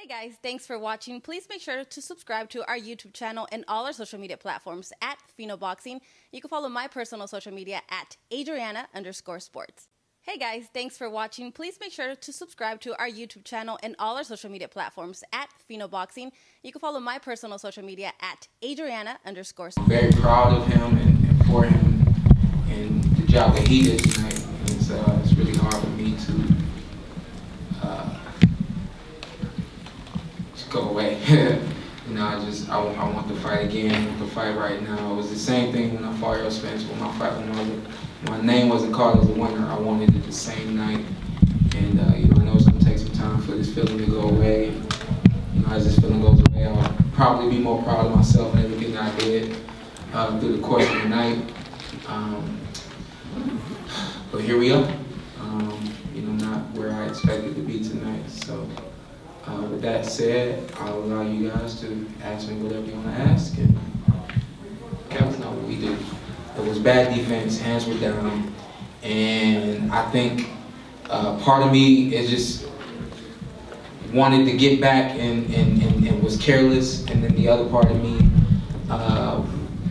Hey guys, thanks for watching. Please make sure to subscribe to our YouTube channel and all our social media platforms at Fino Boxing. You can follow my personal social media at Adriana_sports. Hey guys, thanks for watching. Please make sure to subscribe to our YouTube channel and all our social media platforms at Fino Boxing. You can follow my personal social media at Adriana_sports. Very proud of him and for him and the job that he did tonight. It's really hard for me to go away. You know, I want to fight again. I want to fight right now. It was the same thing when I fought Errol Spence. When my name wasn't called as a winner, I wanted it the same night. And you know, I know it's gonna take some time for this feeling to go away. You know, as this feeling goes away, I'll probably be more proud of myself and everything that I did through the course of the night. But here we are. You know, not where I expected to be tonight. So. With that said, I'll allow you guys to ask me whatever you want to ask, and guys know what we do. It was bad defense, hands were down, and I think part of me is just wanted to get back and was careless, and then the other part of me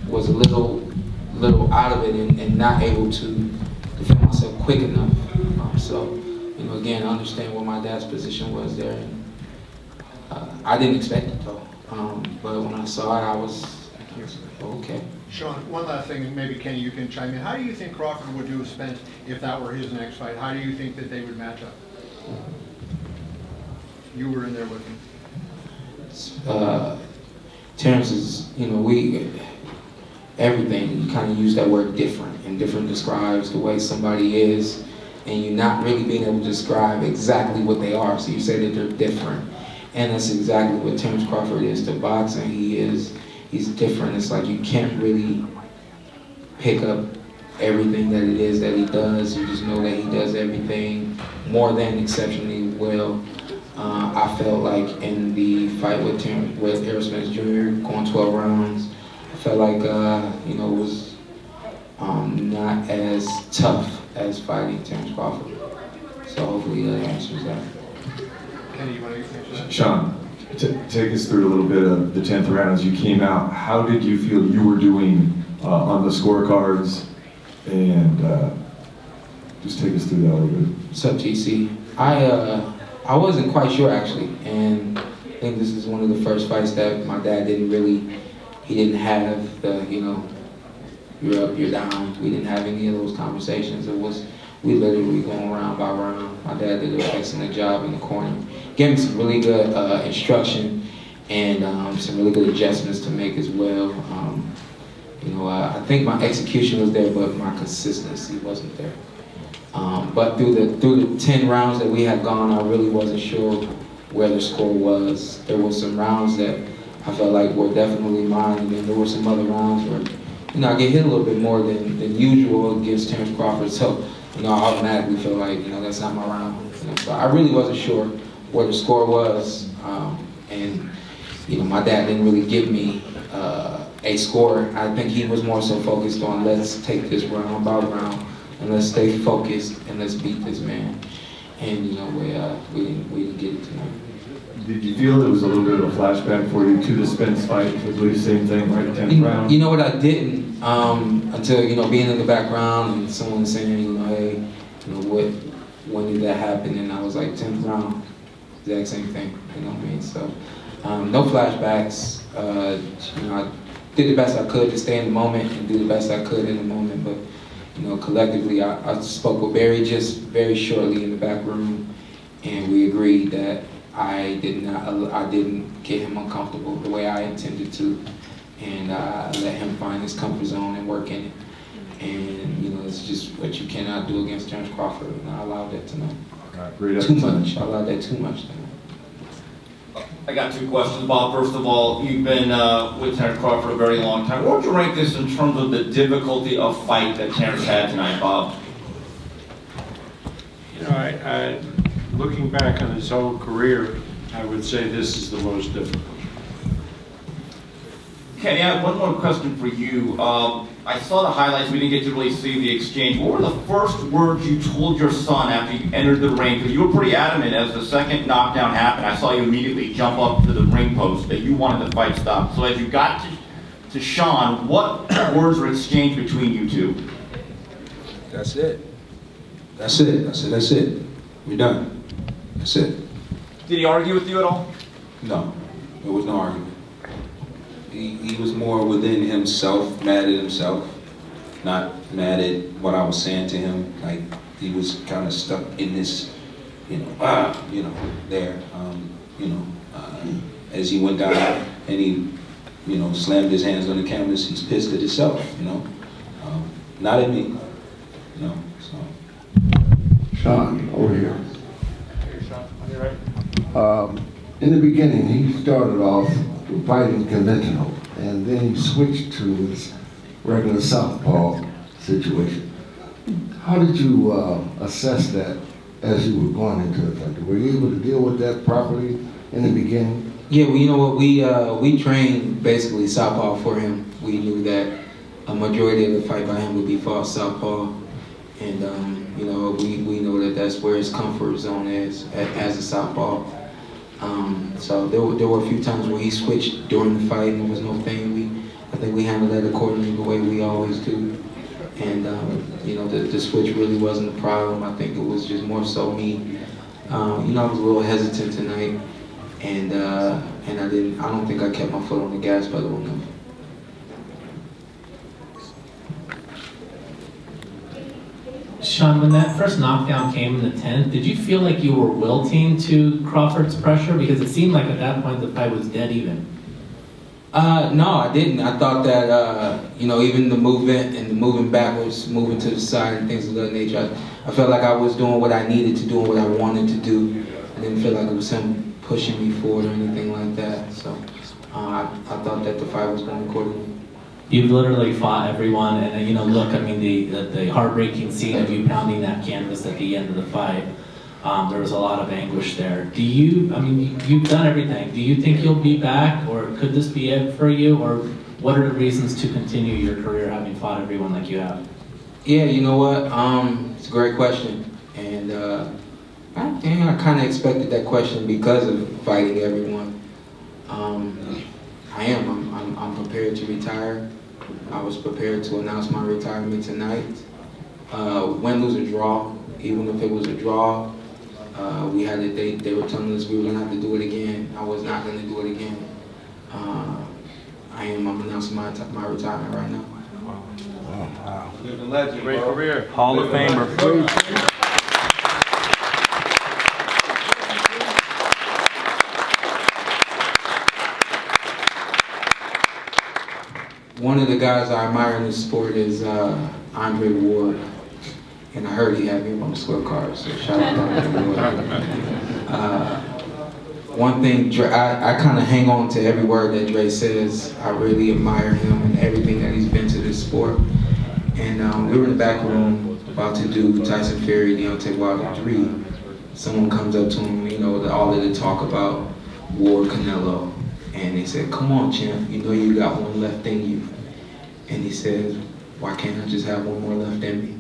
was a little out of it and not able to defend myself quick enough. So, you know, again, I understand what my dad's position was there. I didn't expect it though, but when I saw it, I was okay. Shawn, one last thing, and maybe Kenny, you can chime in. How do you think Crawford would do with Spence if that were his next fight? How do you think that they would match up? You were in there with him. Terence is, you know, everything, you kind of use that word different, and different describes the way somebody is, and you're not really being able to describe exactly what they are, so you say that they're different. And that's exactly what Terence Crawford is to boxing. He's different. It's like you can't really pick up everything that it is that he does. You just know that he does everything more than exceptionally well. I felt like in the fight with Errol Spence Jr. going 12 rounds, I felt like you know, it was not as tough as fighting Terence Crawford. So hopefully that answers that. Kenny, you want to finish that? Shawn, take us through a little bit of the 10th round as you came out. How did you feel you were doing on the scorecards? And just take us through that a little bit. What's up, TC? I wasn't quite sure actually, and I think this is one of the first fights that my dad he didn't have the, you know, you're up, you're down. We didn't have any of those conversations. We literally going round by round. My dad did an excellent job in the corner. Gave me some really good instruction and some really good adjustments to make as well. You know, I think my execution was there, but my consistency wasn't there. But through the 10 rounds that we had gone, I really wasn't sure where the score was. There were some rounds that I felt like were definitely mine, and then there were some other rounds where, you know, I get hit a little bit more than usual against Terence Crawford. So, you know, I automatically feel like, you know, that's not my round. You know, so I really wasn't sure where the score was, and you know, my dad didn't really give me a score. I think he was more so focused on let's take this round by round and let's stay focused and let's beat this man. And you know, we didn't get it tonight. Did you feel there was a little bit of a flashback for you to the Spence fight? Literally the same thing, right? 10th round. You know what, I didn't until, you know, being in the background and someone saying, you know, hey, you know, when did that happen? And I was like, 10th round, exact same thing. You know what I mean? So no flashbacks. You know, I did the best I could to stay in the moment and do the best I could in the moment. But you know, collectively, I spoke with Barry just very shortly in the back room, and we agreed that I didn't get him uncomfortable the way I intended to, and let him find his comfort zone and work in it. And you know, it's just what you cannot do against Terence Crawford, and I allowed that tonight. Too much. I allowed that too much tonight. I got two questions, Bob. First of all, you've been with Terence Crawford a very long time. What would you rank this in terms of the difficulty of fight that Terence had tonight, Bob? You know, looking back on his whole career, I would say this is the most difficult. Kenny, I have one more question for you. I saw the highlights. We didn't get to really see the exchange. What were the first words you told your son after you entered the ring? Because you were pretty adamant as the second knockdown happened. I saw you immediately jump up to the ring post that you wanted the fight stopped. So as you got to SHAWN, what words were exchanged between you two? That's it. That's it. I said, that's it. We're done. That's it. Did he argue with you at all? No, there was no argument. He was more within himself, mad at himself, not mad at what I was saying to him. Like, he was kind of stuck in this, there. As he went down and he, slammed his hands on the canvas, he's pissed at himself, not at me, so. SHAWN, over here. Sean, on your right. In the beginning, he started off fighting conventional, and then he switched to his regular southpaw situation. How did you assess that as you were going into the fight? Were you able to deal with that properly in the beginning? Yeah, well, you know what, we trained basically southpaw for him. We knew that a majority of the fight by him would be fought southpaw, and we know that that's where his comfort zone is as a southpaw. So there were a few times where he switched during the fight and there was no thing. I think we handled that accordingly the way we always do. And the switch really wasn't a problem. I think it was just more so me. I was a little hesitant tonight, and I don't think I kept my foot on the gas pedal enough. Sean, when that first knockdown came in the 10th, did you feel like you were wilting to Crawford's pressure? Because it seemed like at that point the fight was dead even. No, I didn't. I thought that, even the movement and the moving backwards, moving to the side and things of that nature, I felt like I was doing what I needed to do and what I wanted to do. I didn't feel like it was him pushing me forward or anything like that. So I thought that the fight was going accordingly. You've literally fought everyone, and look, I mean, the heartbreaking scene of you pounding that canvas at the end of the fight, there was a lot of anguish there. You've done everything. Do you think you'll be back, or could this be it for you, or what are the reasons to continue your career having fought everyone like you have? Yeah, you know what, it's a great question, and I kind of expected that question because of fighting everyone. I'm prepared to retire. I was prepared to announce my retirement tonight. Win, lose, or draw, even if it was a draw, we had a date. They were telling us we were gonna have to do it again. I was not gonna do it again. I'm announcing my retirement right now. Wow. Living legend, Great bro. career. Hall of Famer. One of the guys I admire in this sport is Andre Ward, and I heard he had me on the scorecard, so shout out to Andre Ward. One thing, I kind of hang on to every word that Dre says. I really admire him and everything that he's been to this sport. And we were in the back room about to do Tyson Fury, Deontay Wilder 3. Someone comes up to him, all of the talk about Ward, Canelo. And they said, come on, champ, you got one left in you. And he says, why can't I just have one more left in me?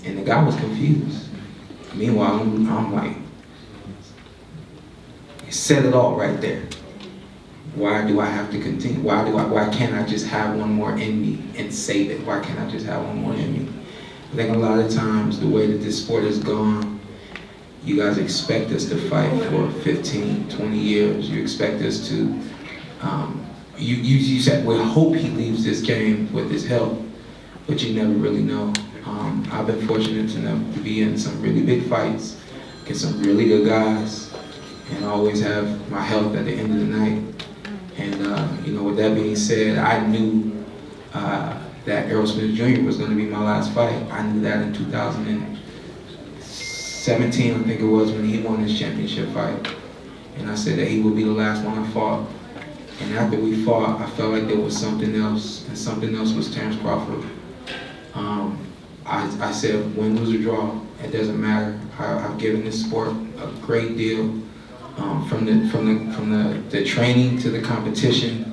And the guy was confused. Meanwhile, I'm like, you said it all right there. Why do I have to continue? Why can't I just have one more in me and save it? Why can't I just have one more in me? I think a lot of times, the way that this sport has gone, you guys expect us to fight for 15, 20 years. You expect us to, you said, we hope he leaves this game with his health, but you never really know. I've been fortunate enough to be in some really big fights, get some really good guys, and always have my health at the end of the night. And with that being said, I knew that Errol Spence Jr. was going to be my last fight. I knew that in 2017, I think it was, when he won his championship fight. And I said that he would be the last one I fought. And after we fought, I felt like there was something else, and something else was Terence Crawford. I said, win, lose, or draw, it doesn't matter. I've given this sport a great deal, from the training to the competition,